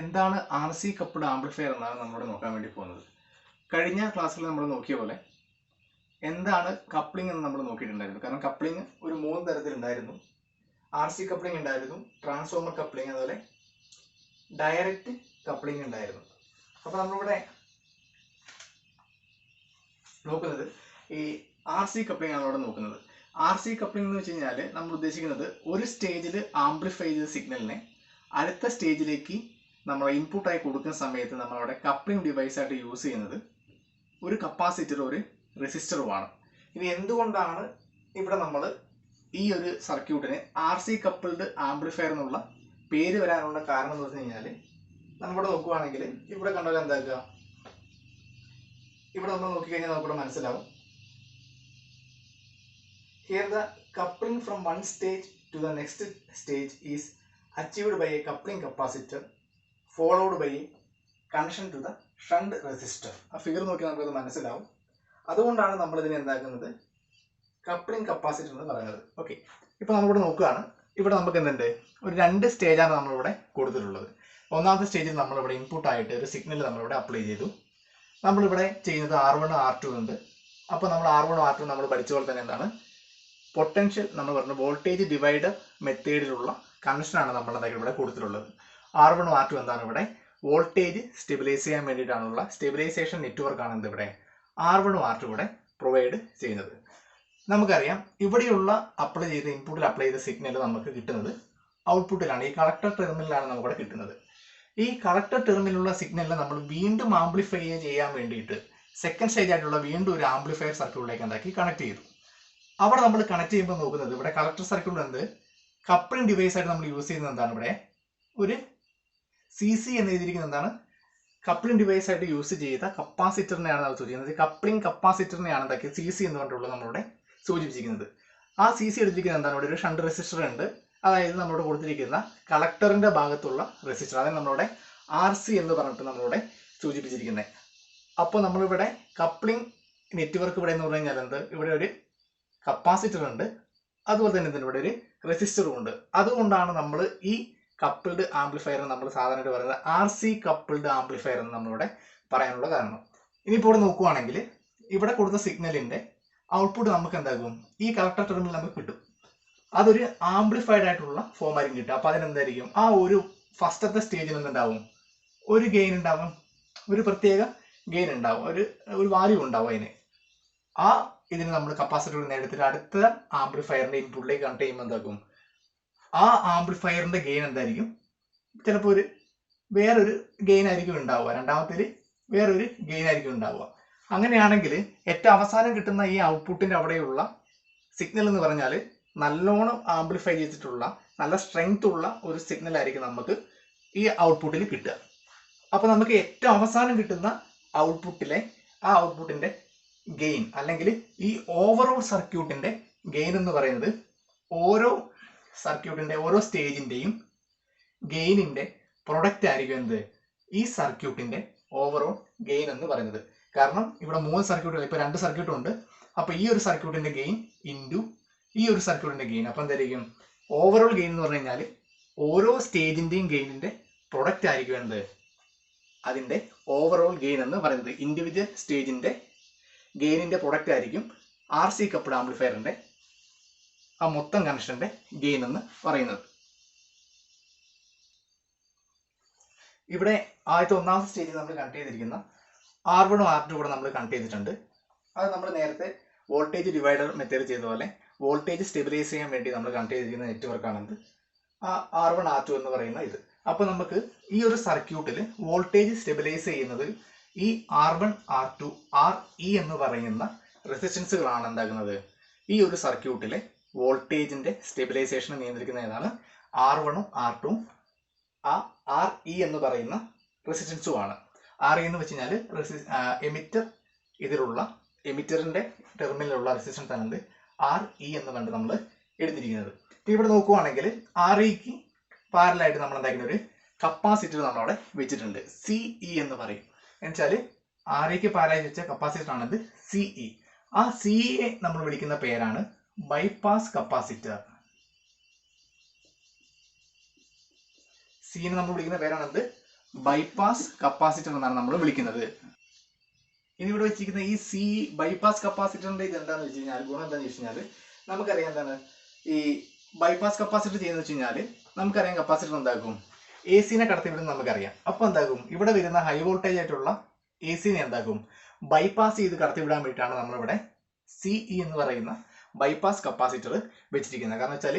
എന്താണ് R C coupled amplifier എന്നാണ് നമ്മളിവിടെ നോക്കാൻ വേണ്ടി പോകുന്നത്. കഴിഞ്ഞ ക്ലാസ്സിൽ നമ്മൾ നോക്കിയ പോലെ എന്താണ് കപ്ലിംഗ് എന്ന് നമ്മൾ നോക്കിയിട്ടുണ്ടായിരുന്നു. കാരണം കപ്ലിംഗ് ഒരു 3 തരത്തിലുണ്ടായിരുന്നു. ആർ സി കപ്ലിംഗ് ഉണ്ടായിരുന്നു, ട്രാൻസ്ഫോമർ കപ്ലിംഗ്, അതുപോലെ ഡയറക്റ്റ് കപ്ലിംഗ് ഉണ്ടായിരുന്നു. അപ്പോൾ നമ്മളിവിടെ നോക്കുന്നത് ഈ ആർ സി കപ്ലിംഗ് ആണ് ഇവിടെ നോക്കുന്നത്. ആർ സി കപ്ലിംഗ് എന്ന് വെച്ച് കഴിഞ്ഞാൽ നമ്മൾ ഉദ്ദേശിക്കുന്നത് ഒരു സ്റ്റേജിൽ ആംപ്ലിഫൈ ചെയ്ത സിഗ്നലിനെ അടുത്ത സ്റ്റേജിലേക്ക് നമ്മൾ ഇൻപുട്ടായി കൊടുക്കുന്ന സമയത്ത് നമ്മളവിടെ കപ്ലിംഗ് ഡിവൈസായിട്ട് യൂസ് ചെയ്യുന്നത് ഒരു കപ്പാസിറ്ററും ഒരു റെസിസ്റ്ററുമാണ്. ഇനി എന്തുകൊണ്ടാണ് ഇവിടെ നമ്മൾ ഈ ഒരു സർക്യൂട്ടിന് ആർ സി കപ്പിൾഡ് ആംപ്ലിഫയർ എന്നുള്ള പേര് വരാനുള്ള കാരണം എന്ന് പറഞ്ഞു കഴിഞ്ഞാൽ നമ്മളിവിടെ നോക്കുകയാണെങ്കിൽ ഇവിടെ കണ്ടാൽ എന്താക്കുക, ഇവിടെ നമ്മൾ നോക്കിക്കഴിഞ്ഞാൽ നമുക്കിവിടെ മനസ്സിലാവും. Here the coupling from one stage to the next stage is achieved by a coupling capacitor followed by a connection to the shunt resistor. ആ ഫിഗർ നോക്കി നമുക്കത് മനസ്സിലാവും. അതുകൊണ്ടാണ് നമ്മൾ ഇതിനെ എന്താക്കുന്നത് കപ്ലിംഗ് കപ്പാസിറ്റർ എന്ന് പറയുന്നത്. ഓക്കെ, ഇപ്പോൾ നമ്മളിവിടെ നോക്കുകയാണ്. ഇവിടെ നമുക്ക് എന്തുണ്ട്, ഒരു 2 സ്റ്റേജാണ് നമ്മളിവിടെ കൊടുത്തിട്ടുള്ളത്. ഒന്നാമത്തെ സ്റ്റേജിൽ നമ്മളിവിടെ ഇൻപുട്ടായിട്ട് ഒരു സിഗ്നൽ നമ്മളിവിടെ അപ്ലൈ ചെയ്തു. നമ്മളിവിടെ ചെയ്യുന്നത് R1 R2 ഉണ്ട്. അപ്പോൾ നമ്മൾ R1 R2 നമ്മൾ പഠിച്ച പോലെ തന്നെ എന്താണ് പൊട്ടൻഷ്യൽ നമ്മൾ പറഞ്ഞ വോൾട്ടേജ് ഡിവൈഡർ മെത്തേഡിലുള്ള കണക്ഷനാണ് നമ്മൾ ഇവിടെ കൊടുത്തിട്ടുള്ളത്. R1 R2 എന്താണ് ഇവിടെ വോൾട്ടേജ് സ്റ്റെബിലൈസ് ചെയ്യാൻ വേണ്ടിയിട്ടാണുള്ള സ്റ്റെബിലൈസേഷൻ നെറ്റ്വർക്കാണ് എന്തിവിടെ R1 R2 ഇവിടെ പ്രൊവൈഡ് ചെയ്യുന്നത്. നമുക്കറിയാം ഇവിടെയുള്ള അപ്ലൈ ചെയ്ത ഇൻപുട്ടിൽ അപ്ലൈ ചെയ്ത സിഗ്നൽ നമുക്ക് കിട്ടുന്നത് ഔട്ട്പുട്ടിലാണ്, ഈ കളക്ടർ ടെർമിനലാണ് നമുക്കിവിടെ കിട്ടുന്നത്. ഈ കളക്ടർ ടെർമിനലുള്ള സിഗ്നലിനെ നമ്മൾ വീണ്ടും ആംപ്ലിഫൈ ചെയ്യാൻ വേണ്ടിയിട്ട് സെക്കൻഡ് സ്റ്റേജ് ആയിട്ടുള്ള വീണ്ടും ഒരു ആംപ്ലിഫയർ സർക്യൂട്ടിലേക്ക് എന്താക്കി കണക്ട് ചെയ്തു. അവിടെ നമ്മൾ കണക്ട് ചെയ്യുമ്പോൾ നോക്കുന്നത് ഇവിടെ കളക്ടർ സർക്യൂട്ട് എന്ത് കപ്ലിംഗ് ഡിവൈസ് ആയിട്ട് നമ്മൾ യൂസ് ചെയ്യുന്നത് എന്താണ്, ഇവിടെ ഒരു CC എന്ന് എഴുതിയിരിക്കുന്നത് എന്താണ് കപ്ലിംഗ് ഡിവൈസ് ആയിട്ട് യൂസ് ചെയ്ത കപ്പാസിറ്ററിനെയാണ് നമ്മൾ സൂചിപ്പിക്കുന്നത്. കപ്ലിംഗ് കപ്പാസിറ്ററിനെയാണ് എന്താക്കി CC എന്ന് പറഞ്ഞിട്ടുള്ളത് നമ്മളിവിടെ സൂചിപ്പിച്ചിരിക്കുന്നത്. ആ CC എടുത്തിരിക്കുന്നത് എന്താണ്, ഇവിടെ ഒരു ഷണ്ട് റെസിസ്റ്റർ ഉണ്ട്. അതായത് നമ്മളിവിടെ കൊടുത്തിരിക്കുന്ന കളക്ടറിന്റെ ഭാഗത്തുള്ള റെസിസ്റ്റർ, അതായത് നമ്മളിവിടെ RC എന്ന് പറഞ്ഞിട്ട് നമ്മളിവിടെ സൂചിപ്പിച്ചിരിക്കുന്നത്. അപ്പോൾ നമ്മളിവിടെ കപ്ലിംഗ് നെറ്റ്വർക്ക് ഇവിടെ എന്ന് പറഞ്ഞു കഴിഞ്ഞാൽ എന്ത്, ഇവിടെ ഒരു കപ്പാസിറ്റർ ഉണ്ട്, അതുപോലെ തന്നെ ഇതിന് ഇവിടെ ഒരു റെസിസ്റ്ററും ഉണ്ട്. അതുകൊണ്ടാണ് നമ്മൾ ഈ കപ്പിൾഡ് ആംപ്ലിഫയർ നമ്മൾ സാധാരണ പറയുന്നത് RC കപ്പിൾഡ് ആംപ്ലിഫയർ എന്ന് നമ്മളിവിടെ പറയാനുള്ള കാരണം. ഇനിയിപ്പോൾ ഇവിടെ നോക്കുവാണെങ്കിൽ ഇവിടെ കൊടുത്ത സിഗ്നലിന്റെ ഔട്ട്പുട്ട് നമുക്ക് എന്താകും, ഈ കളക്ടർ ടെർമിനൽ നമുക്ക് കിട്ടും. അതൊരു ആംപ്ലിഫൈഡ് ആയിട്ടുള്ള ഫോം ആയിരിക്കും കിട്ടുക. അപ്പോൾ അതിനെന്തായിരിക്കും, ആ ഒരു ഫസ്റ്റത്തെ സ്റ്റേജിൽ എന്തുണ്ടാവും, ഒരു ഗെയിൻ ഉണ്ടാവും, ഒരു പ്രത്യേക ഗെയിൻ ഉണ്ടാവും, ഒരു വാല്യൂ ഉണ്ടാവും അതിന്. ആ ഇതിന് നമ്മൾ കപ്പാസിറ്റർ നേരത്തെ അടുത്ത ആംപ്ലിഫയറിന്റെ ഇൻപുട്ടിലേക്ക് കണക്ട് ചെയ്യുമ്പോൾ എന്താക്കും, ആ ആംപ്ലിഫയറിന്റെ ഗെയിൻ എന്തായിരിക്കും, ചിലപ്പോൾ വേറൊരു ഗെയിൻ ആയിരിക്കും ഉണ്ടാവുക, രണ്ടാമത്തേൽ വേറൊരു ഗെയിൻ ആയിരിക്കും ഉണ്ടാവുക. അങ്ങനെയാണെങ്കിൽ ഏറ്റവും അവസാനം കിട്ടുന്ന ഈ ഔട്ട്പുട്ടിന്റെ അവിടെയുള്ള സിഗ്നൽ എന്ന് പറഞ്ഞാൽ നല്ലോണം ആംപ്ലിഫൈ ചെയ്തിട്ടുള്ള നല്ല സ്ട്രെങ്ത് ഉള്ള ഒരു സിഗ്നൽ ആയിരിക്കും നമുക്ക് ഈ ഔട്ട്പുട്ടിൽ കിട്ടുക. അപ്പോൾ നമുക്ക് ഏറ്റവും അവസാനം കിട്ടുന്ന ഔട്ട്പുട്ടിലെ ആ ഔട്ട്പുട്ടിന്റെ ഗെയിൻ അല്ലെങ്കിൽ ഈ ഓവറോൾ സർക്യൂട്ടിന്റെ ഗെയിൻ എന്ന് പറയുന്നത് ഓരോ സർക്യൂട്ടിന്റെ ഓരോ സ്റ്റേജിന്റെയും ഗെയിനിന്റെ പ്രൊഡക്റ്റ് ആയിരിക്കും എന്ത്, ഈ സർക്യൂട്ടിന്റെ ഓവറോൾ ഗെയിൻ എന്ന് പറയുന്നത്. കാരണം ഇവിടെ 3 സർക്യൂട്ടുകൾ, ഇപ്പൊ 2 സർക്യൂട്ട് ഉണ്ട്. അപ്പൊ ഈ ഒരു സർക്യൂട്ടിന്റെ ഗെയിൻ ഇൻറ്റു ഈ ഒരു സർക്യൂട്ടിന്റെ ഗെയിൻ, അപ്പൊ എന്തായിരിക്കും ഓവറോൾ ഗെയിൻ എന്ന് പറഞ്ഞു കഴിഞ്ഞാൽ ഓരോ സ്റ്റേജിന്റെയും ഗെയിനിന്റെ പ്രൊഡക്റ്റ് ആയിരിക്കും എന്ത്, അതിന്റെ ഓവറോൾ ഗെയിൻ എന്ന് പറയുന്നത്. ഇൻഡിവിജ്വൽ സ്റ്റേജിന്റെ ഗെയിനിന്റെ പ്രൊഡക്റ്റ് ആയിരിക്കും RC കപ്പിൾഡ് ആംപ്ലിഫയറിന്റെ ആ മൊത്തം കണക്ഷന്റെ ഗെയിൻ എന്ന് പറയുന്നത്. ഇവിടെ ആദ്യത്തെ ഒന്നാമത്തെ സ്റ്റേജിൽ നമ്മൾ കണക്ട് ചെയ്തിരിക്കുന്ന R1 R2 കൂടെ നമ്മൾ കണക്ട് ചെയ്തിട്ടുണ്ട്. അത് നമ്മൾ നേരത്തെ വോൾട്ടേജ് ഡിവൈഡർ മെത്തേഡ് ചെയ്ത പോലെ വോൾട്ടേജ് സ്റ്റെബിലൈസ് ചെയ്യാൻ വേണ്ടി നമ്മൾ കണക്ട് ചെയ്തിരിക്കുന്ന നെറ്റ്വർക്കാണെന്ന് ആ R1 R2 എന്ന് പറയുന്ന ഇത്. അപ്പോൾ നമുക്ക് ഈ ഒരു സർക്യൂട്ടിൽ വോൾട്ടേജ് സ്റ്റെബിലൈസ് ചെയ്യുന്നത് ഈ R1 R2 RE എന്ന് പറയുന്ന റെസിസ്റ്റൻസുകളാണ് എന്താകുന്നത്, ഈ ഒരു സർക്യൂട്ടിലെ വോൾട്ടേജിന്റെ സ്റ്റെബിലൈസേഷനെ നിയന്ത്രിക്കുന്ന ഏതാണ് R1ഉം R2ഉം ആ RE എന്ന് പറയുന്ന റെസിസ്റ്റൻസുമാണ്. RE എന്ന് വെച്ച് കഴിഞ്ഞാൽ എമിറ്റർ, ഇതിലുള്ള എമിറ്ററിന്റെ ടെർമിനലുള്ള റെസിസ്റ്റൻസ് ആണ് RE എന്ന് കണ്ട് നമ്മൾ എടുത്തിരിക്കുന്നത്. ഇവിടെ നോക്കുവാണെങ്കിൽ REക്ക് പാരലായിട്ട് നമ്മൾ എന്താക്കുന്ന ഒരു കപ്പാസിറ്റർ നമ്മളവിടെ വെച്ചിട്ടുണ്ട്, CE എന്ന് പറയും. എന്നുവെച്ചാൽ REക്ക് പാരലായി വെച്ച കപ്പാസിറ്റർ ആണിത് CE. ആ CE നമ്മൾ വിളിക്കുന്ന പേരാണ് ബൈപ്പാസ് കപ്പാസിറ്റർ. സീനെ നമ്മൾ വിളിക്കുന്ന പേരാണെന്ത് ബൈപ്പാസ് കപ്പാസിറ്റർ എന്നാണ് നമ്മൾ വിളിക്കുന്നത്. ഇനി ഇവിടെ വെച്ചിരിക്കുന്ന ഈ സി ബൈപ്പാസ് കപ്പാസിറ്ററിന്റെ ഇത് എന്താണെന്ന് വെച്ച് കഴിഞ്ഞാൽ ഗുണം എന്താണെന്ന് വെച്ച് കഴിഞ്ഞാൽ നമുക്കറിയാം എന്താണ് ഈ ബൈപ്പാസ് കപ്പാസിറ്റർ ചെയ്യുന്നത് വെച്ച് കഴിഞ്ഞാൽ നമുക്കറിയാം കപ്പാസിറ്റർ എന്താക്കും എ സിനെ കടത്തിവിടുന്നത് നമുക്കറിയാം. അപ്പോൾ എന്താകും ഇവിടെ വരുന്ന ഹൈ വോൾട്ടേജ് ആയിട്ടുള്ള എ സിനെ എന്താക്കും ബൈപ്പാസ് ചെയ്ത് കടത്തിവിടാൻ വേണ്ടിയിട്ടാണ് നമ്മളിവിടെ CE എന്ന് പറയുന്ന ബൈപ്പാസ് കപ്പാസിറ്റർ വെച്ചിരിക്കുന്നത്. കാരണം വെച്ചാൽ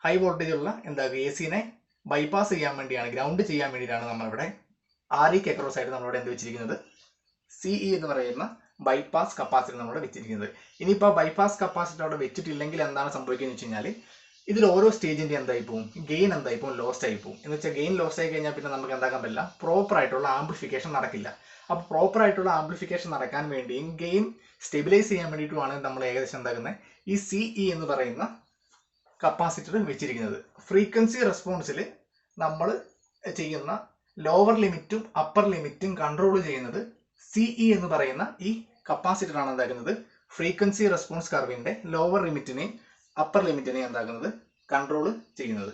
ഹൈ വോൾട്ടേജ് ഉള്ള എന്താകും എ സിനെ ബൈപ്പാസ് ചെയ്യാൻ വേണ്ടിയാണ്, ഗ്രൗണ്ട് ചെയ്യാൻ വേണ്ടിയിട്ടാണ് നമ്മളിവിടെ REക്ക് അക്രോസ് ആയിട്ട് നമ്മളിവിടെ എന്ത് വെച്ചിരിക്കുന്നത് CE എന്ന് പറയുന്ന ബൈപ്പാസ് കപ്പാസിറ്റർ നമ്മളിവിടെ വെച്ചിരിക്കുന്നത്. ഇനിയിപ്പോൾ ബൈപ്പാസ് കപ്പാസിറ്റർ അവിടെ വെച്ചിട്ടില്ലെങ്കിൽ എന്താണ് സംഭവിക്കുന്നത് വെച്ച് കഴിഞ്ഞാൽ ഇതിൽ ഓരോ സ്റ്റേജിന്റെ എന്തായി പോകും ഗെയിൻ എന്തായി പോകും ലോസ്റ്റ് ആയി പോകും. എന്ന് വെച്ചാൽ ഗെയിൻ ലോസ്റ്റ് ആയി കഴിഞ്ഞാൽ പിന്നെ നമുക്ക് എന്താക്കാൻ പറ്റില്ല, പ്രോപ്പർ ആയിട്ടുള്ള ആംപ്ലിഫിക്കേഷൻ നടക്കില്ല. അപ്പോൾ പ്രോപ്പർ ആയിട്ടുള്ള ആംപ്ലിഫിക്കേഷൻ നടക്കാൻ വേണ്ടിയും ഗെയിൻ സ്റ്റെബിലൈസ് ചെയ്യാൻ വേണ്ടിയിട്ടുമാണ് നമ്മൾ ഏകദേശം എന്താക്കുന്നത് ഈ CE എന്ന് പറയുന്ന കപ്പാസിറ്റർ വെച്ചിരിക്കുന്നത്. ഫ്രീക്വൻസി റെസ്പോൺസിൽ നമ്മൾ ചെയ്യുന്ന ലോവർ ലിമിറ്റും അപ്പർ ലിമിറ്റും കൺട്രോൾ ചെയ്യുന്നത് CE എന്ന് പറയുന്ന ഈ കപ്പാസിറ്റർ ആണ് എന്താക്കുന്നത് ഫ്രീക്വൻസി റെസ്പോൺസ് കർവിന്റെ ലോവർ ലിമിറ്റിനെയും അപ്പർ ലിമിറ്റിനെയും എന്താക്കുന്നത് കൺട്രോൾ ചെയ്യുന്നത്.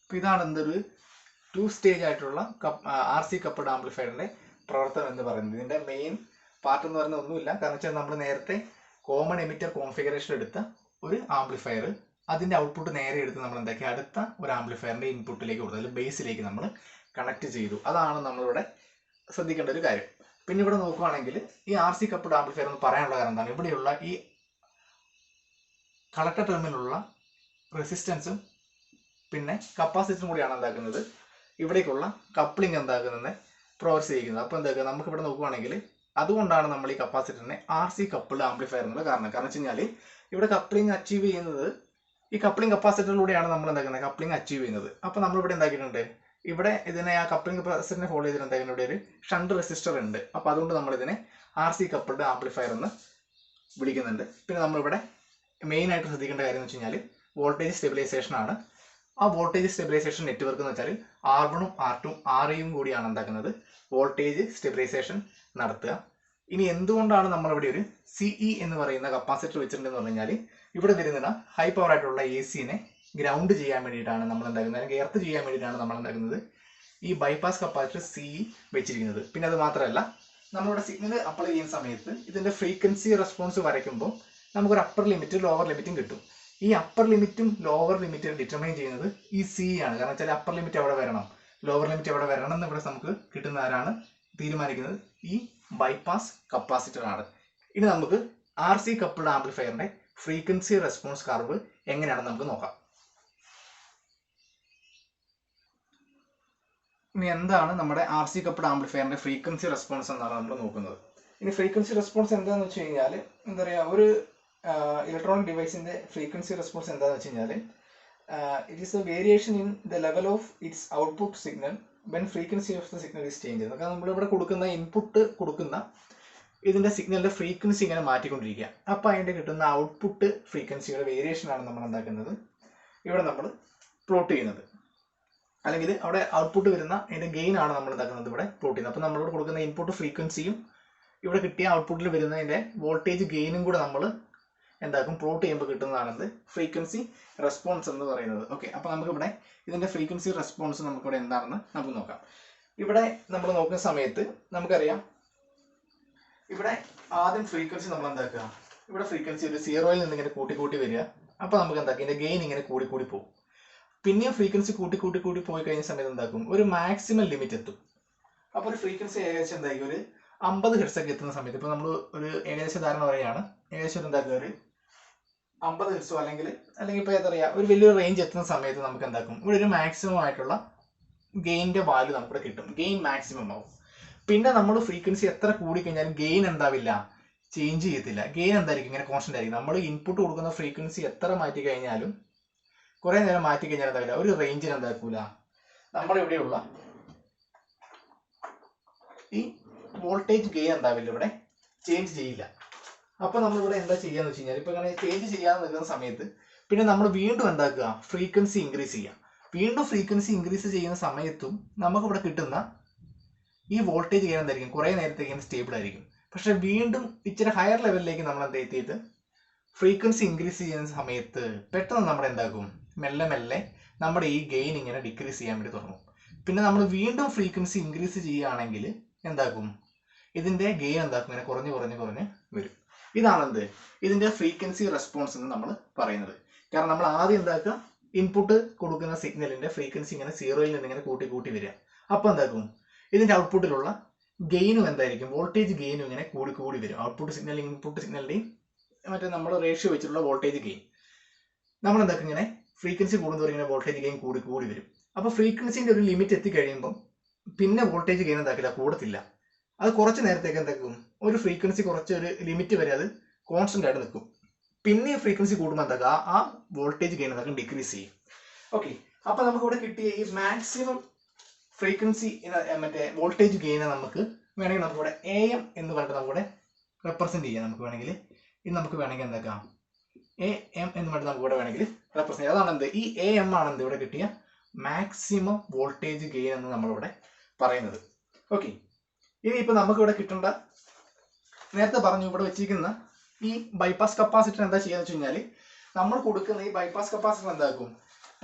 അപ്പോൾ ഇതാണ് എന്തൊരു 2 സ്റ്റേജ് ആയിട്ടുള്ള RC കപ്പിൾഡ് ആംപ്ലിഫയറിന്റെ പ്രവർത്തനം എന്ന് പറയുന്നത്. ഇതിന്റെ മെയിൻ പാർട്ട് എന്ന് പറയുന്നത് ഒന്നുമില്ല, കാരണം വെച്ചാൽ നമ്മൾ നേരത്തെ കോമൺ എമിറ്റർ കോൺഫിഗറേഷൻ എടുത്ത ഒരു ആംപ്ലിഫയർ അതിന്റെ ഔട്ട്പുട്ട് നേരെ എടുത്ത് നമ്മൾ എന്താക്കി അടുത്ത ഒരു ആംപ്ലിഫയറിന്റെ ഇൻപുട്ടിലേക്ക് കൊടുത്തു, അല്ലെങ്കിൽ ബേസിലേക്ക് നമ്മൾ കണക്ട് ചെയ്തു. അതാണ് നമ്മളിവിടെ ശ്രദ്ധിക്കേണ്ട ഒരു കാര്യം. പിന്നെ ഇവിടെ നോക്കുകയാണെങ്കിൽ ഈ RC കപ്പിൾഡ് ആംപ്ലിഫയർ എന്ന് പറയാനുള്ള കാരണം എന്താണ്, ഇവിടെയുള്ള ഈ കളക്ടർ ടെർമിനുള്ള റെസിസ്റ്റൻസും പിന്നെ കപ്പാസിറ്ററും കൂടിയാണ് എന്താക്കുന്നത് ഇവിടേക്കുള്ള കപ്ലിംഗ് എന്താക്കുന്നത് പ്രൊവൈഡ് ചെയ്യിക്കുന്നത്. അപ്പോൾ എന്താക്കുക നമുക്ക് ഇവിടെ നോക്കുകയാണെങ്കിൽ അതുകൊണ്ടാണ് നമ്മൾ ഈ കപ്പാസിറ്ററിനെ RC കപ്പിൾഡ് ആംപ്ലിഫയർ എന്നുള്ള കാരണം വെച്ച് കഴിഞ്ഞാൽ ഇവിടെ കപ്ലിംഗ് അച്ചീവ് ചെയ്യുന്നത് ഈ കപ്ലിംഗ് കപ്പാസിറ്ററിലൂടെയാണ് നമ്മൾ എന്താക്കുന്നത് കപ്ലിംഗ് അച്ചീവ് ചെയ്യുന്നത്. അപ്പോൾ നമ്മളിവിടെ എന്താക്കിയിട്ടുണ്ട് ഇവിടെ ഇതിനെ ആ കപ്ലിംഗ് കപ്പാസിറ്ററിനെ ഫോളോ ചെയ്തിട്ട് എന്താക്കുന്നത് ഇവിടെ ഒരു ഷണ്ട് റെസിസ്റ്റർ ഉണ്ട്. അപ്പോൾ അതുകൊണ്ട് നമ്മളിതിനെ RC കപ്പിൾഡ് ആംപ്ലിഫയർ എന്ന് വിളിക്കുന്നുണ്ട്. പിന്നെ നമ്മളിവിടെ മെയിൻ ആയിട്ട് ശ്രദ്ധിക്കേണ്ട കാര്യം എന്ന് വെച്ച് കഴിഞ്ഞാൽ വോൾട്ടേജ് സ്റ്റെബിലൈസേഷൻ ആണ്. ആ വോൾട്ടേജ് സ്റ്റെബിലൈസേഷൻ നെറ്റ്വർക്ക് എന്ന് വെച്ചാൽ R1ഉം R2ഉം REയും കൂടിയാണ് എന്താക്കുന്നത് വോൾട്ടേജ് സ്റ്റെബിലൈസേഷൻ നടത്തുക. ഇനി എന്തുകൊണ്ടാണ് നമ്മളിവിടെ ഒരു CE എന്ന് പറയുന്ന കപ്പാസിറ്റർ വെച്ചിട്ടുണ്ടെന്ന് പറഞ്ഞു കഴിഞ്ഞാൽ ഇവിടെ വരുന്ന ഹൈ പവർ ആയിട്ടുള്ള AC-നെ ഗ്രൗണ്ട് ചെയ്യാൻ വേണ്ടിയിട്ടാണ് നമ്മൾ എന്താക്കുന്നത്, അല്ലെങ്കിൽ എർത്ത് ചെയ്യാൻ വേണ്ടിയിട്ടാണ് നമ്മൾ എന്താക്കുന്നത് ഈ ബൈപ്പാസ് കപ്പാസിറ്റർ CE വെച്ചിരിക്കുന്നത്. പിന്നെ അത് മാത്രമല്ല നമ്മളിവിടെ സിഗ്നൽ അപ്ലൈ ചെയ്യുന്ന സമയത്ത് ഇതിന്റെ ഫ്രീക്വൻസി റെസ്പോൺസ് വരയ്ക്കുമ്പോൾ നമുക്കൊരു അപ്പർ ലിമിറ്റും ലോവർ ലിമിറ്റും കിട്ടും. ഈ അപ്പർ ലിമിറ്റും ലോവർ ലിമിറ്റും ഡിറ്റർമൈൻ ചെയ്യുന്നത് ഈ CE ആണ്. കാരണം വെച്ചാൽ അപ്പർ ലിമിറ്റ് എവിടെ വരണം ലോവർ ലിമിറ്റ് എവിടെ വരണം എന്ന് ഇവിടെ നമുക്ക് കിട്ടുന്ന ആരാണ് തീരുമാനിക്കുന്നത് ഈ ബൈപ്പാസ് കപ്പാസിറ്റർ ആണ്. ഇനി നമുക്ക് RC കപ്പിൾഡ് ആംപ്ലിഫയറിന്റെ ഫ്രീക്വൻസി റെസ്പോൺസ് കർവ് എങ്ങനെയാണെന്ന് നമുക്ക് നോക്കാം. ഇനി എന്താണ് നമ്മുടെ RC കപ്പിൾഡ് ആംപ്ലിഫയറിന്റെ ഫ്രീക്വൻസി റെസ്പോൺസ് എന്നാണ് നമ്മൾ നോക്കുന്നത്. ഇനി ഫ്രീക്വൻസി റെസ്പോൺസ് എന്താണെന്ന് വെച്ച് കഴിഞ്ഞാൽ എന്താ പറയുക, ഒരു ഇലക്ട്രോണിക് ഡിവൈസിന്റെ ഫ്രീക്വൻസി റെസ്പോൺസ് എന്താണെന്ന് വെച്ച് കഴിഞ്ഞാൽ it is A variation in the level of its output signal when frequency of the signal is change. കാരണം നമ്മളിവിടെ കൊടുക്കുന്ന ഇൻപുട്ട് കൊടുക്കുന്ന ഇതിന്റെ സിഗ്നലിന്റെ ഫ്രീക്വൻസി ഇങ്ങനെ മാറ്റിക്കൊണ്ടിരിക്കുക. അപ്പോൾ അതിന്റെ കിട്ടുന്ന ഔട്ട്പുട്ട് ഫ്രീക്വൻസിയുടെ വേരിയേഷൻ ആണ് നമ്മൾ എന്താക്കുന്നത് ഇവിടെ നമ്മൾ പ്ലോട്ട് ചെയ്യുന്നത്, അല്ലെങ്കിൽ അവിടെ ഔട്ട്പുട്ട് വരുന്ന അതിന്റെ ഗെയിൻ ആണ് നമ്മൾ എന്താക്കുന്നത് ഇവിടെ പ്ലോട്ട് ചെയ്യുന്നത്. അപ്പോൾ നമ്മളിവിടെ കൊടുക്കുന്ന ഇൻപുട്ട് ഫ്രീക്വൻസിയും ഇവിടെ കിട്ടിയ ഔട്ട്പുട്ടിൽ വരുന്നതിന്റെ വോൾട്ടേജ് ഗെയിനും കൂടെ നമ്മൾ എന്താക്കും പ്ലോട്ട് ചെയ്യുമ്പോൾ കിട്ടുന്നതാണെന്ന് ഫ്രീക്വൻസി റെസ്പോൺസ് എന്ന് പറയുന്നത്. ഓക്കെ, അപ്പോൾ നമുക്കിവിടെ ഇതിന്റെ ഫ്രീക്വൻസി റെസ്പോൺസ് നമുക്കിവിടെ എന്താണെന്ന് നമുക്ക് നോക്കാം. ഇവിടെ നമ്മൾ നോക്കുന്ന സമയത്ത് നമുക്കറിയാം ഇവിടെ ആദ്യം ഫ്രീക്വൻസി നമ്മൾ എന്താക്കുക, ഇവിടെ ഫ്രീക്വൻസി ഒരു 0-ൽ നിന്ന് ഇങ്ങനെ കൂട്ടി വരിക. അപ്പോൾ നമുക്ക് എന്താക്കും ഇതിന്റെ ഗെയിൻ ഇങ്ങനെ കൂടി പോകും. പിന്നെയും ഫ്രീക്വൻസി കൂട്ടി പോയി കഴിഞ്ഞ സമയത്ത് എന്താക്കും ഒരു മാക്സിമം ലിമിറ്റ് എത്തും. അപ്പോൾ ഒരു ഫ്രീക്വൻസി ഏകദേശം എന്തായിരിക്കും ഒരു 50 ഹെർട്സ് ഒക്കെ എത്തുന്ന സമയത്ത്, ഇപ്പോൾ നമ്മൾ ഒരു ഏകദേശ ധാരണ പറയുകയാണ്, ഏകദേശം എന്താക്കുക ഒരു 50 ഹെർട്സോ അല്ലെങ്കിൽ ഇപ്പോൾ എന്താ പറയുക ഒരു വലിയൊരു റേഞ്ച് എത്തുന്ന സമയത്ത് നമുക്ക് എന്താക്കും ഇവിടെ ഒരു മാക്സിമം ആയിട്ടുള്ള ഗെയിൻ്റെ വാല്യൂ നമുക്കിവിടെ കിട്ടും, ഗെയിൻ മാക്സിമം ആവും. പിന്നെ നമ്മൾ ഫ്രീക്വൻസി എത്ര കൂടിക്കഴിഞ്ഞാലും ഗെയിൻ എന്താവില്ല, ചേഞ്ച് ചെയ്യത്തില്ല. ഗെയിൻ എന്തായിരിക്കും ഇങ്ങനെ കോൺസ്റ്റന്റ് ആയിരിക്കും. നമ്മൾ ഇൻപുട്ട് കൊടുക്കുന്ന ഫ്രീക്വൻസി എത്ര മാറ്റി കഴിഞ്ഞാലും കുറേ നേരം മാറ്റി കഴിഞ്ഞാൽ എന്താവില്ല, ഒരു റേഞ്ചിന് എന്താക്കൂല, നമ്മളിവിടെയുള്ള ഈ വോൾട്ടേജ് ഗെയിൻ എന്താവില്ല, ഇവിടെ ചേഞ്ച് ചെയ്യില്ല. അപ്പോൾ നമ്മളിവിടെ എന്താ ചെയ്യാന്ന് വെച്ച് കഴിഞ്ഞാൽ ഇപ്പോൾ ഇങ്ങനെ ചേഞ്ച് ചെയ്യാതെ നിൽക്കുന്ന സമയത്ത് പിന്നെ നമ്മൾ വീണ്ടും എന്താക്കുക ഫ്രീക്വൻസി ഇൻക്രീസ് ചെയ്യുക. വീണ്ടും ഫ്രീക്വൻസി ഇൻക്രീസ് ചെയ്യുന്ന സമയത്തും നമുക്കിവിടെ കിട്ടുന്ന ഈ വോൾട്ടേജ് ഗെയിൻ എന്തായിരിക്കും കുറേ നേരത്തേക്ക് സ്റ്റേബിൾ ആയിരിക്കും. പക്ഷെ വീണ്ടും ഇച്ചിരി ഹയർ ലെവലിലേക്ക് നമ്മൾ എന്താ എത്തിയിട്ട് ഫ്രീക്വൻസി ഇൻക്രീസ് ചെയ്യുന്ന സമയത്ത് പെട്ടെന്ന് നമ്മുടെ എന്താക്കും മെല്ലെ നമ്മുടെ ഈ ഗെയിൻ ഇങ്ങനെ ഡിക്രീസ് ചെയ്യാൻ വേണ്ടി തുടങ്ങും. പിന്നെ നമ്മൾ വീണ്ടും ഫ്രീക്വൻസി ഇൻക്രീസ് ചെയ്യുകയാണെങ്കിൽ എന്താക്കും, ഇതിന്റെ ഗെയിൻ എന്താക്കും, ഇങ്ങനെ കുറഞ്ഞ് കുറഞ്ഞ് കുറഞ്ഞ് വരും. ഇതാണെന്ത്, ഇതിന്റെ ഫ്രീക്വൻസി റെസ്പോൺസ് എന്ന് നമ്മൾ പറയുന്നത്. കാരണം നമ്മൾ ആദ്യം എന്താക്കുക, ഇൻപുട്ട് കൊടുക്കുന്ന സിഗ്നലിന്റെ ഫ്രീക്വൻസി ഇങ്ങനെ സീറോയിൽ നിന്ന് ഇങ്ങനെ കൂട്ടി കൂട്ടി വരിക. അപ്പോൾ എന്താക്കും, ഇതിന്റെ ഔട്ട്പുട്ടിലുള്ള ഗെയിനും എന്തായിരിക്കും, വോൾട്ടേജ് ഗെയിനും ഇങ്ങനെ കൂടി കൂടി വരും. ഔട്ട്പുട്ട് സിഗ്നൽ ഇൻപുട്ട് സിഗ്നലിന്റെയും മറ്റേ നമ്മൾ റേഷ്യോ വെച്ചിട്ടുള്ള വോൾട്ടേജ് ഗെയിൻ നമ്മൾ എന്താക്കും, ഇങ്ങനെ ഫ്രീക്വൻസി കൂടുന്നവർ ഇങ്ങനെ വോൾട്ടേജ് ഗെയിൻ കൂടി കൂടി വരും. അപ്പോൾ ഫ്രീക്വൻസിന്റെ ഒരു ലിമിറ്റ് എത്തിക്കഴിയുമ്പോൾ പിന്നെ വോൾട്ടേജ് ഗെയിൻ എന്താക്കില്ല, കൂടത്തില്ല. അത് കുറച്ച് നേരത്തേക്ക് എന്താക്കും, ഒരു ഫ്രീക്വൻസി കുറച്ച് ഒരു ലിമിറ്റ് വരെ അത് കോൺസ്റ്റന്റ് ആയിട്ട് നിൽക്കും. പിന്നെ ഫ്രീക്വൻസി കൂടുമ്പോൾ എന്താക്കുക, ആ വോൾട്ടേജ് ഗെയിൻ എന്താക്കും ഡിക്രീസ് ചെയ്യും. ഓക്കെ, അപ്പൊ നമുക്ക് ഇവിടെ കിട്ടിയ ഈ മാക്സിമം ഫ്രീക്വൻസി മറ്റേ വോൾട്ടേജ് ഗെയിനെ നമുക്ക് വേണമെങ്കിൽ നമുക്കിവിടെ AM എന്ന് പറഞ്ഞിട്ട് നമുക്കിവിടെ റെപ്രസെന്റ് ചെയ്യാം. നമുക്ക് വേണമെങ്കിൽ ഇത് നമുക്ക് വേണമെങ്കിൽ എന്താക്കാം, AM എന്ന് പറഞ്ഞിട്ട് നമുക്ക് ഇവിടെ വേണമെങ്കിൽ റെപ്രസെന്റ് ചെയ്യാം. അതാണ് എന്ത്, ഈ AM ആണെന്ത് ഇവിടെ കിട്ടിയ മാക്സിമം വോൾട്ടേജ് ഗെയിൻ എന്ന് നമ്മളിവിടെ പറയുന്നത്. ഓക്കെ, ഇനി ഇപ്പൊ നമുക്ക് ഇവിടെ കിട്ടേണ്ട, നേരത്തെ പറഞ്ഞു ഇവിടെ വെച്ചിരിക്കുന്ന ഈ ബൈപ്പാസ് കപ്പാസിറ്റർ എന്താ ചെയ്യാന്ന് വെച്ച് കഴിഞ്ഞാൽ, നമ്മൾ കൊടുക്കുന്ന ഈ ബൈപ്പാസ് കപ്പാസിറ്റർ എന്താക്കും,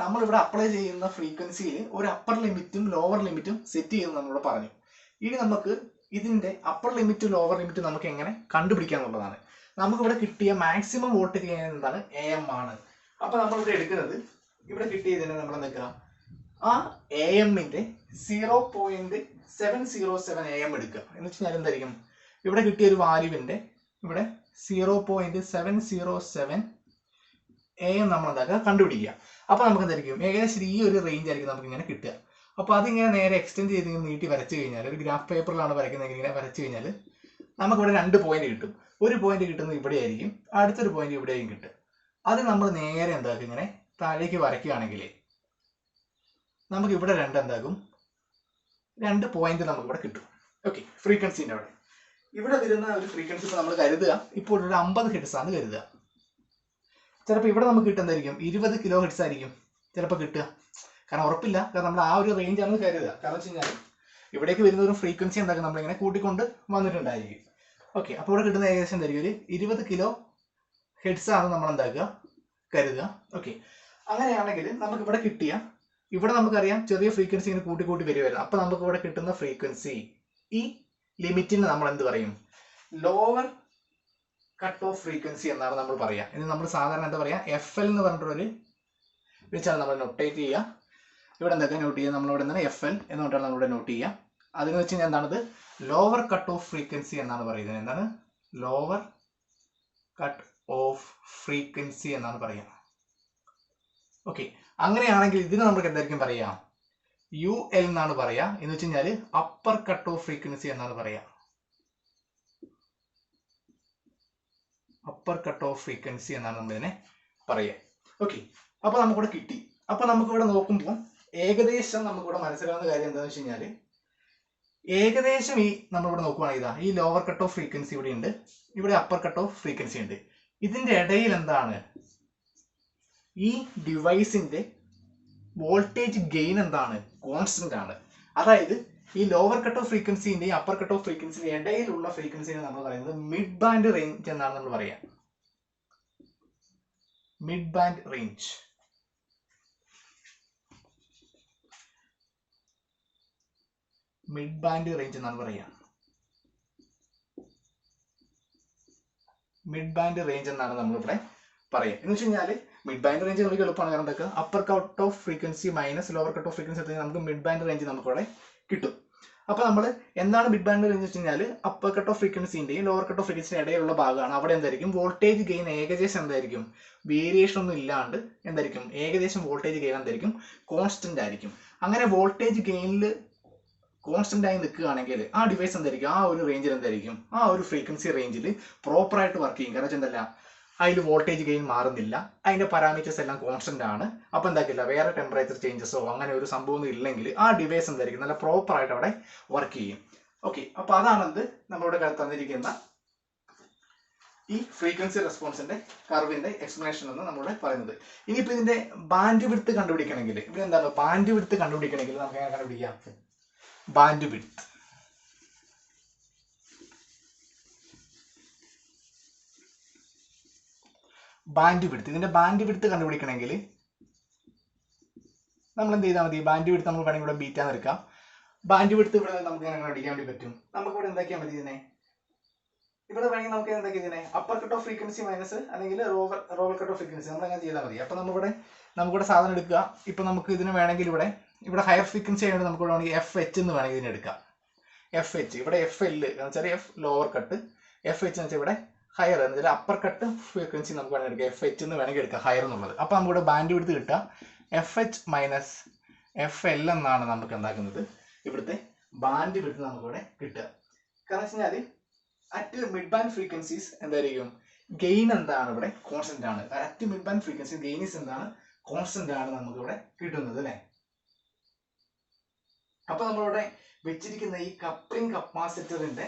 നമ്മൾ ഇവിടെ അപ്ലൈ ചെയ്യുന്ന ഫ്രീക്വൻസിയിൽ ഒരു അപ്പർ ലിമിറ്റും ലോവർ ലിമിറ്റും സെറ്റ് ചെയ്ത് നമ്മളിവിടെ പറഞ്ഞു. ഇനി നമുക്ക് ഇതിന്റെ അപ്പർ ലിമിറ്റും ലോവർ ലിമിറ്റും നമുക്ക് എങ്ങനെ കണ്ടുപിടിക്കാന്നുള്ളതാണ്. നമുക്കിവിടെ കിട്ടിയ മാക്സിമം വോൾട്ടേജ് ഗെയിൻ എന്താണ്, AM ആണ്. അപ്പൊ നമ്മളിവിടെ എടുക്കുന്നത്, ഇവിടെ കിട്ടിയതിനെ നമ്മൾ എന്തൊക്കെ, ആ AMന്റെ 0.707 AM എടുക്കുക. എന്ന് വെച്ച് കഴിഞ്ഞാൽ എന്തായിരിക്കും, ഇവിടെ കിട്ടിയ ഒരു വാല്യൂവിന്റെ ഇവിടെ 0.707 AM നമ്മൾ എന്താക്കുക, കണ്ടുപിടിക്കുക. അപ്പൊ നമുക്ക് എന്തായിരിക്കും, ഏകദേശം ഈ ഒരു റേഞ്ച് ആയിരിക്കും നമുക്ക് ഇങ്ങനെ കിട്ടുക. അപ്പൊ അതിങ്ങനെ നേരെ എക്സ്റ്റെൻഡ് ചെയ്ത് നീട്ടി വരച്ചു കഴിഞ്ഞാൽ, ഒരു ഗ്രാഫ് പേപ്പറിലാണ് വരയ്ക്കുന്നതെങ്കിൽ ഇങ്ങനെ വരച്ചു കഴിഞ്ഞാൽ നമുക്കിവിടെ 2 പോയിന്റ് കിട്ടും. ഒരു പോയിന്റ് കിട്ടുന്നത് ഇവിടെ ആയിരിക്കും, അടുത്തൊരു പോയിന്റ് ഇവിടെ ആയിരിക്കും കിട്ടുക. അത് നമ്മൾ നേരെ എന്താക്കും, ഇങ്ങനെ താഴേക്ക് വരയ്ക്കുകയാണെങ്കിൽ നമുക്ക് ഇവിടെ എന്താകും, 2 പോയിന്റ് നമുക്ക് ഇവിടെ കിട്ടും. ഓക്കെ, ഫ്രീക്വൻസിന്റെ അവിടെ ഇവിടെ വരുന്ന ഒരു ഫ്രീക്വൻസി ഇപ്പോൾ നമ്മൾ കരുതുക, ഇപ്പോൾ ഒരു 50 ഹെർട്സ് ആണ് കരുതുക. ചിലപ്പോൾ ഇവിടെ നമുക്ക് കിട്ടുന്നതായിരിക്കും 20 കിലോ ഹെർട്സ് ആയിരിക്കും ചിലപ്പോൾ കിട്ടുക. കാരണം ഉറപ്പില്ല, കാരണം നമ്മൾ ആ ഒരു റേഞ്ച് ആണ് കരുതുക. കാരണം വെച്ച് കഴിഞ്ഞാൽ ഇവിടേക്ക് വരുന്ന ഒരു ഫ്രീക്വൻസി എന്താക്കും, നമ്മളിങ്ങനെ കൂട്ടിക്കൊണ്ട് വന്നിട്ടുണ്ടായിരിക്കും. ഓക്കെ, അപ്പോൾ ഇവിടെ കിട്ടുന്ന ഏകദേശം എന്തായിരിക്കും, ഒരു 20 കിലോ ഹെർട്സ് ആണ് നമ്മൾ എന്താക്കുക, കരുതുക. ഓക്കെ, അങ്ങനെയാണെങ്കിൽ നമുക്ക് ഇവിടെ കിട്ടിയ, ഇവിടെ നമുക്കറിയാം ചെറിയ ഫ്രീക്വൻസി ഇങ്ങനെ കൂട്ടി കൂട്ടി വരുമായിരുന്നു. അപ്പൊ നമുക്ക് ഇവിടെ കിട്ടുന്ന ഫ്രീക്വൻസി, ഈ ലിമിറ്റിന് നമ്മൾ എന്ത് പറയും, ലോവർ കട്ട് ഓഫ് ഫ്രീക്വൻസി എന്നാണ് നമ്മൾ പറയാ. ഇത് നമ്മൾ സാധാരണ എന്താ പറയാ, FL എന്ന് പറഞ്ഞിട്ടൊരു വെച്ചാണ് നമ്മൾ നൊട്ടേറ്റ് ചെയ്യുക. ഇവിടെ എന്തൊക്കെ നോട്ട് ചെയ്യുക, നമ്മളിവിടെ എന്താണ് FL എന്ന് പറഞ്ഞിട്ടാണ് നമ്മളിവിടെ നോട്ട് ചെയ്യുക. അതിന് വെച്ച് കഴിഞ്ഞാൽ എന്താണത്, ലോവർ കട്ട് ഓഫ് ഫ്രീക്വൻസി എന്നാണ് പറയുന്നത്. എന്താണ്, ലോവർ കട്ട് ഓഫ് ഫ്രീക്വൻസി എന്നാണ് പറയുക. ഓക്കെ, അങ്ങനെയാണെങ്കിൽ ഇതിന് നമുക്ക് എന്തായിരിക്കും പറയാ, UL എന്നാണ് പറയാ. എന്ന് വെച്ച് കഴിഞ്ഞാൽ അപ്പർ കട്ട് ഓഫ് ഫ്രീക്വൻസി എന്നാണ് പറയാ. അപ്പർ കട്ട് ഓഫ് ഫ്രീക്വൻസി എന്നാണ് നമ്മൾ ഇതിനെ പറയുക. ഓക്കെ, അപ്പൊ നമുക്കിവിടെ കിട്ടി. അപ്പൊ നമുക്കിവിടെ നോക്കുമ്പോൾ ഏകദേശം നമുക്കിവിടെ മനസ്സിലാവുന്ന കാര്യം എന്താണെന്ന് വെച്ച് കഴിഞ്ഞാൽ, ഏകദേശം ഈ നമ്മളിവിടെ നോക്കുവാണെങ്കിൽ ഇതാ, ഈ ലോവർ കട്ട് ഓഫ് ഫ്രീക്വൻസി ഇവിടെ ഉണ്ട്, ഇവിടെ അപ്പർ കട്ട് ഓഫ് ഫ്രീക്വൻസി ഉണ്ട്. ഇതിന്റെ ഇടയിൽ എന്താണ്, ഈ ഡിവൈസിന്റെ വോൾട്ടേജ് ഗെയിൻ എന്താണ്, കോൺസ്റ്റന്റ് ആണ്. അതായത് ഈ ലോവർ കട്ട് ഓഫ് ഫ്രീക്വൻസിന്റെയും അപ്പർ കട്ട് ഓഫ് ഫ്രീക്വൻസിന്റെ ഇടയിലുള്ള ഫ്രീക്വൻസിനെ നമ്മൾ പറയുന്നത് മിഡ് ബാൻഡ് റേഞ്ച് എന്നാണ് നമ്മൾ പറയുക. Mid band range. Mid band range എന്നാണ് പറയുക. മിഡ് ബാൻഡ് റേഞ്ച് എന്നാണ് നമ്മളിവിടെ പറയുക. എന്ന് വെച്ച് കഴിഞ്ഞാൽ മിഡ് ബാൻഡ് റേഞ്ച് നമുക്ക് എളുപ്പമാണ്. കാരണം എന്താ, upper cut of frequency minus lower cut of frequency എടുത്ത് നമുക്ക് മിഡ് ബാൻഡ് റേഞ്ച് നമുക്കിവിടെ കിട്ടും. അപ്പൊ നമ്മൾ എന്താണ് മിഡ് ബാൻഡ് റേഞ്ച് വെച്ച് കഴിഞ്ഞാൽ, അപ്പർ കട്ട് ഓഫ് ഫ്രീക്വൻസിന്റെയും ലോവർ കട്ട് ഓഫ് ഫ്രീക്വൻസിന്റെ ഇടയിലുള്ള ഭാഗമാണ്. അവിടെ എന്തായിരിക്കും വോൾട്ടേജ് ഗെയിൻ ഏകദേശം എന്തായിരിക്കും, വേരിയേഷൻ ഒന്നും ഇല്ലാണ്ട് എന്തായിരിക്കും, ഏകദേശം വോൾട്ടേജ് ഗെയിൻ എന്തായിരിക്കും, കോൺസ്റ്റന്റ് ആയിരിക്കും. അങ്ങനെ വോൾട്ടേജ് ഗെയിനിൽ കോൺസ്റ്റന്റ് ആയി നിൽക്കുകയാണെങ്കിൽ ആ ഡിവൈസ് എന്തായിരിക്കും, ആ ഒരു റേഞ്ചിൽ എന്തായിരിക്കും, ആ ഒരു ഫ്രീക്വൻസി റേഞ്ചിൽ പ്രോപ്പറായിട്ട് വർക്ക് ചെയ്യും. കാരണം വെച്ചാൽ എന്തല്ല, അതിൽ വോൾട്ടേജ് ഗെയിൻ മാറുന്നില്ല, അതിന്റെ പാരാമീറ്റേഴ്സ് എല്ലാം കോൺസ്റ്റന്റ് ആണ്. അപ്പൊ എന്താക്കില്ല, വേറെ ടെമ്പറേച്ചർ ചേഞ്ചസോ അങ്ങനെ ഒരു സംഭവം ഇല്ലെങ്കിൽ ആ ഡിവൈസ് എന്തായിരിക്കും, നല്ല പ്രോപ്പറായിട്ട് അവിടെ വർക്ക് ചെയ്യും. ഓക്കെ, അപ്പൊ അതാണെന്ത് നമ്മളിവിടെ തന്നിരിക്കുന്ന ഈ ഫ്രീക്വൻസി റെസ്പോൺസിന്റെ കർവിന്റെ എക്സ്പ്ലനേഷൻ എന്ന് നമ്മളിവിടെ പറയുന്നത്. ഇനിയിപ്പോ ഇതിന്റെ ബാൻഡ് വിഡ്ത്ത് കണ്ടുപിടിക്കണമെങ്കിൽ, ഇവിടെ എന്താണ് ബാൻഡ് വിഡ്ത്ത് കണ്ടുപിടിക്കണമെങ്കിൽ നമുക്ക് എങ്ങനെ കണ്ടുപിടിക്കാം, ബാൻഡ് വിഡ്ത്ത്. ബാൻഡ് വിഡ്ത്ത്, ഇതിന്റെ ബാൻഡ് വിഡ്ത്ത് കണ്ടുപിടിക്കണമെങ്കിൽ നമ്മൾ എന്ത് ചെയ്താൽ മതി, ബാൻഡ് വിഡ്ത്ത് നമ്മൾ വേണമെങ്കിൽ ഇവിടെ ബീറ്റ എന്ന് എടുക്കാം. ബാൻഡ് വിഡ്ത്ത് ഇവിടെ നമുക്ക് എങ്ങനെ കണ്ടുപിടിക്കാൻ വേണ്ടി പറ്റും, നമുക്ക് ഇവിടെ എന്താക്കിയാൽ മതി, ഇതിനെ ഇവിടെ വേണമെങ്കിൽ നമുക്ക് എന്താക്കി ഇതിനെ upper cut of frequency minus അല്ലെങ്കിൽ ലോവർ കട്ട് ഓഫ് ഫ്രീക്വൻസി നമ്മൾ അങ്ങനെ ചെയ്താൽ മതി. അപ്പോൾ നമുക്കിവിടെ സാധനം എടുക്കുക. ഇപ്പം നമുക്ക് ഇതിന് വേണമെങ്കിൽ ഇവിടെ ഹയർ ഫ്രീക്വൻസി ആയതുകൊണ്ട് നമുക്ക് ഇവിടെ വേണമെങ്കിൽ എഫ് എച്ച് എന്ന് വേണമെങ്കിൽ ഇതിന് എടുക്കാം. എഫ് എച്ച് ഇവിടെ എഫ് എൽ എന്ന് വെച്ചാൽ F lower cut, F H എന്ന് വെച്ചാൽ ഇവിടെ ഹയർ എന്ന് വെച്ചാൽ അപ്പർ കട്ട് ഫ്രീക്വൻസി നമുക്ക് വേണമെങ്കിൽ എടുക്കാം. എഫ് എച്ച് എന്ന് വേണമെങ്കിൽ എടുക്കാം, ഹയർ എന്നുള്ളത്. അപ്പോൾ നമുക്കിവിടെ ബാൻഡ് വിഡ്ത്ത് കിട്ടുക F H minus F L എന്നാണ് നമുക്ക് എന്താക്കുന്നത് ഇവിടുത്തെ ബാൻഡ് വിഡ്ത്ത് നമുക്കിവിടെ കിട്ടുക. കാരണം വെച്ച് കഴിഞ്ഞാൽ അറ്റ് മിഡ് ബാൻഡ് ഫ്രീക്വൻസീസ് എന്തായിരിക്കും, ഗെയിൻ എന്താണ് ഇവിടെ കോൺസ്റ്റന്റ് ആണ്. At mid band frequency gain എന്താണ്, കോൺസ്റ്റന്റ് ആണ് നമുക്ക് ഇവിടെ കിട്ടുന്നത് അല്ലേ. അപ്പൊ നമ്മളിവിടെ വെച്ചിരിക്കുന്ന ഈ കപ്ലിംഗ് കപ്പാസിറ്ററിന്റെ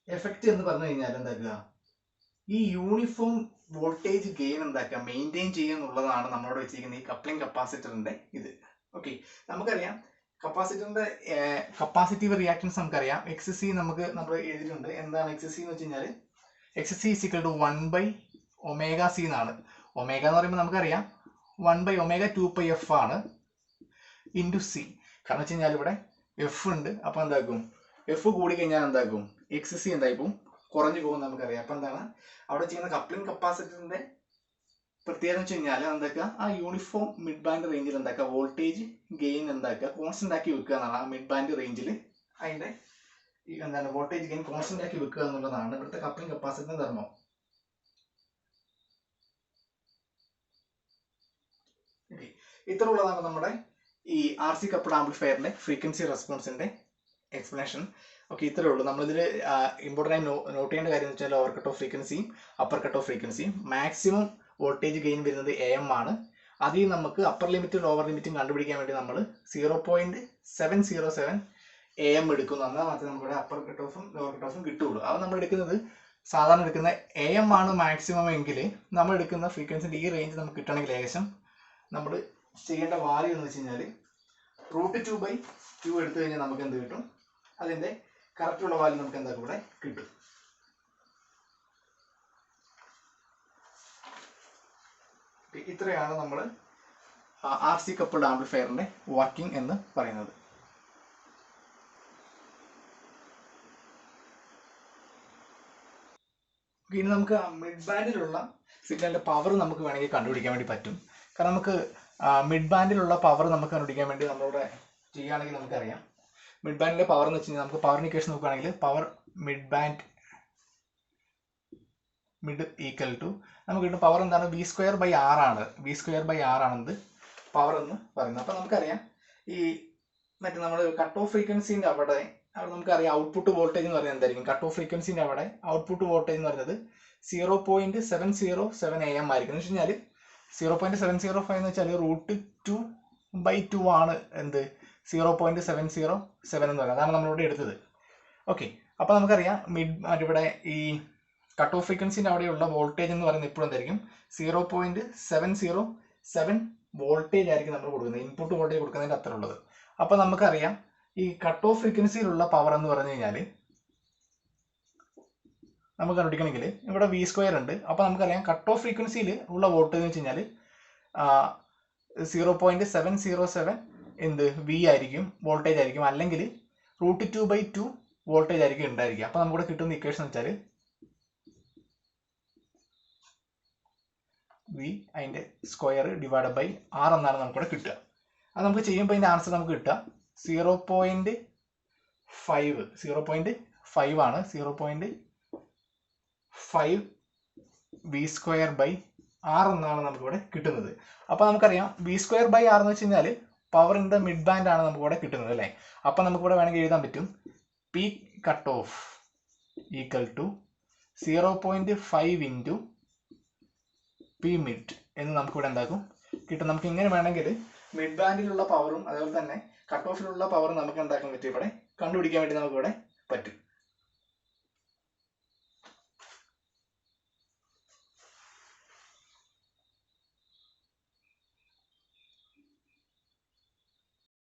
എഫക്റ്റ് എന്ന് പറഞ്ഞു കഴിഞ്ഞാൽ എന്താക്കുക, ഈ യൂണിഫോം വോൾട്ടേജ് ഗെയിൻ എന്താക്കുക മെയിൻറ്റെയിൻ ചെയ്യുക എന്നുള്ളതാണ് നമ്മളോട് വെച്ചിരിക്കുന്ന ഈ കപ്ലിംഗ് കപ്പാസിറ്ററിന്റെ ഇത്. ഓക്കെ, നമുക്കറിയാം കപ്പാസിറ്ററിന്റെ കപ്പാസിറ്റീവ് റിയാക്ടൻസ് നമുക്കറിയാം. എക്സ് സി നമ്മൾ എഴുതിയിട്ടുണ്ട്. എന്താണ് എക്സ് സി എന്ന് വെച്ച് കഴിഞ്ഞാൽ എക്സ് സി ഇസിക്കൽ ടു 1/ω എന്നാണ്. ഒമേഗ എന്ന് പറയുമ്പോൾ നമുക്കറിയാം 1/ω2πf ആണ് ഇൻറ്റു സി. കാരണം വെച്ച് കഴിഞ്ഞാൽ ഇവിടെ എഫ് ഉണ്ട്. അപ്പോൾ എന്താക്കും, എഫ് കൂടി കഴിഞ്ഞാൽ എന്താക്കും, എക്സ് സി എന്തായിപ്പോൾ കുറഞ്ഞു പോകും നമുക്കറിയാം. അപ്പോൾ എന്താണ് അവിടെ ചെയ്യുന്ന കപ്ലിംഗ് കപ്പാസിറ്ററിന്റെ പ്രത്യേകത വെച്ച് കഴിഞ്ഞാൽ എന്താക്കുക, ആ യൂണിഫോം മിഡ് ബാൻഡ് റേഞ്ചിൽ എന്താക്കുക വോൾട്ടേജ് ഗെയിൻ എന്താക്കുക കോൺസ്റ്റന്റ് ആക്കി വെക്കുക എന്നാണ്. ആ മിഡ് ബാൻഡ് റേഞ്ചിൽ അതിന്റെ എന്താണ് വോൾട്ടേജ് ഗെയിൻ കോൺസ്റ്റന്റ് ആക്കി വെക്കുക എന്നുള്ളതാണ് ഇവിടുത്തെ കപ്ലിംഗ് കപ്പാസിറ്ററിന്റെ ധർമ്മം. ഇത്ര ഉള്ളതാണ് നമ്മുടെ ഈ ആർ സി കപ്പിൾഡ് ആംപ്ലിഫയറിന്റെ ഫ്രീക്വൻസി റെസ്പോൺസിന്റെ എക്സ്പ്ലനേഷൻ. ഓക്കെ, ഇത്രേ ഉള്ളൂ. നമ്മളിതിൽ ഇമ്പോർട്ടൻ്റ് ആയി നോട്ട് ചെയ്യേണ്ട കാര്യം എന്ന് വെച്ചാൽ ലോവർ കട്ട് ഓഫ് ഫ്രീക്വൻസിയും അപ്പർ കട്ട് ഓഫ് ഫ്രീക്വൻസിയും മാക്സിമം വോൾട്ടേജ് ഗെയിൻ വരുന്നത് AM ആണ്. അതിൽ നമുക്ക് അപ്പർ ലിമിറ്റും ലോവർ ലിമിറ്റും കണ്ടുപിടിക്കാൻ വേണ്ടി നമ്മൾ 0.707 AM എടുക്കുന്നു. എന്നാൽ മാത്രമേ നമുക്കിവിടെ അപ്പർ കട്ട് ഓഫും ലോവർ കട്ട് ഓഫും കിട്ടുള്ളൂ. അത് നമ്മൾ എടുക്കുന്നത് സാധാരണ എടുക്കുന്ന AM ആണ് മാക്സിമം എങ്കിൽ നമ്മൾ എടുക്കുന്ന ഫ്രീക്വൻസിൻ്റെ ഈ റേഞ്ച് നമുക്ക് കിട്ടണമെങ്കിൽ ഏകദേശം നമ്മൾ ചെയ്യേണ്ട വാല്യൂ എന്ന് വെച്ച് കഴിഞ്ഞാൽ √2/2 എടുത്തു കഴിഞ്ഞാൽ നമുക്ക് എന്ത് കിട്ടും, അതിൻ്റെ കറക്റ്റുള്ള വാല്യൂ നമുക്ക് എന്താക്കും ഇവിടെ കിട്ടും. ഇത്രയാണ് നമ്മൾ ആർ സി കപ്പിൾഡ് ആംപ്ലിഫയറിന്റെ വർക്കിംഗ് എന്ന് പറയുന്നത്. ഇനി നമുക്ക് മിഡ് ബാൻഡിലുള്ള സിഗ്നലിന്റെ പവർ നമുക്ക് വേണമെങ്കിൽ കണ്ടുപിടിക്കാൻ വേണ്ടി പറ്റും. കാരണം നമുക്ക് മിഡ് ബാൻഡിലുള്ള പവർ നമുക്ക് കണ്ടുപിടിക്കാൻ വേണ്ടി നമ്മളിവിടെ ചെയ്യുകയാണെങ്കിൽ നമുക്കറിയാം മിഡ് ബാൻഡിലെ പവർ എന്ന് വെച്ച് കഴിഞ്ഞാൽ നമുക്ക് പവർ ഇക്വേഷൻ നോക്കുകയാണെങ്കിൽ പവർ മിഡ് ഈക്വൽ ടു നമുക്ക് കിട്ടും പവർ എന്താണ് V²/R ആണ്. V²/R ആണെന്ന് പവർ എന്ന് പറയുന്നത്. അപ്പം നമുക്കറിയാം ഈ മറ്റേ നമ്മൾ കട്ട് ഓഫ് ഫ്രീക്വൻസിൻ്റെ അവിടെ നമുക്കറിയാം ഔട്ട്പുട്ട് വോൾട്ടേജ് എന്ന് പറയുന്നത് എന്തായിരിക്കും, കട്ട് ഓഫ് ഫ്രീക്വൻസിൻ്റെ അവിടെ ഔട്ട്പുട്ട് വോൾട്ടേജ് എന്ന് പറയുന്നത് 0.707 AM ആയിരിക്കും. എന്ന് വെച്ച് കഴിഞ്ഞാൽ 0.705 എന്ന് വെച്ചാൽ √2/2 ആണ് എന്ത് 0.707 എന്ന് പറയുന്നത്. അതാണ് നമ്മളിവിടെ എടുത്തത്. ഓക്കെ, അപ്പോൾ നമുക്കറിയാം ഇവിടെ ഈ കട്ട് ഓഫ് ഫ്രീക്വൻസിൻ്റെ അവിടെയുള്ള വോൾട്ടേജ് എന്ന് പറയുന്നത് ഇപ്പോഴും എന്തായിരിക്കും 0.707 വോൾട്ടേജ് ആയിരിക്കും നമ്മൾ കൊടുക്കുന്നത്, ഇൻപുട്ട് വോൾട്ടേജ് കൊടുക്കുന്നതിൻ്റെ അത്ര ഉള്ളത്. അപ്പോൾ നമുക്കറിയാം ഈ കട്ട് ഓഫ് ഫ്രീക്വൻസിയിലുള്ള പവർ എന്ന് പറഞ്ഞു കഴിഞ്ഞാൽ നമുക്ക് കണ്ടുപിടിക്കണമെങ്കിൽ ഇവിടെ V² ഉണ്ട്. അപ്പോൾ നമുക്കറിയാം കട്ട് ഓഫ് ഫ്രീക്വൻസിയിൽ ഉള്ള വോൾട്ടേജ് എന്ന് വെച്ച് കഴിഞ്ഞാൽ 0.707 എന്ത് V ആയിരിക്കും വോൾട്ടേജ് ആയിരിക്കും, അല്ലെങ്കിൽ √2/2 വോൾട്ടേജ് ആയിരിക്കും ഉണ്ടായിരിക്കുക. അപ്പോൾ നമുക്കിവിടെ കിട്ടുന്ന ഇക്വേഷൻ എന്ന് വെച്ചാൽ V അതിൻ്റെ സ്ക്വയർ ഡിവൈഡ് ബൈ R എന്നാണ് നമുക്കിവിടെ കിട്ടുക. അത് നമുക്ക് ചെയ്യുമ്പോൾ അതിൻ്റെ ആൻസർ നമുക്ക് കിട്ടുക 0.5 ആണ്. 0.5 V²/R എന്നാണ് നമുക്കിവിടെ കിട്ടുന്നത്. അപ്പോൾ നമുക്കറിയാം V²/R എന്ന് വെച്ച് കഴിഞ്ഞാൽ പവറിൻ്റെ മിഡ് ബാൻഡ് ആണ് നമുക്കിവിടെ കിട്ടുന്നത് അല്ലേ. അപ്പോൾ നമുക്കിവിടെ വേണമെങ്കിൽ എഴുതാൻ പറ്റും peak cut off equal to 0.5 into P mid എന്ന് നമുക്കിവിടെ എന്താക്കും കിട്ടും. നമുക്ക് ഇങ്ങനെ വേണമെങ്കിൽ മിഡ് ബാൻഡിലുള്ള പവറും അതുപോലെ തന്നെ കട്ട് ഓഫിലുള്ള പവറും നമുക്ക് എന്താക്കാൻ പറ്റും ഇവിടെ കണ്ടുപിടിക്കാൻ വേണ്ടി നമുക്കിവിടെ പറ്റും.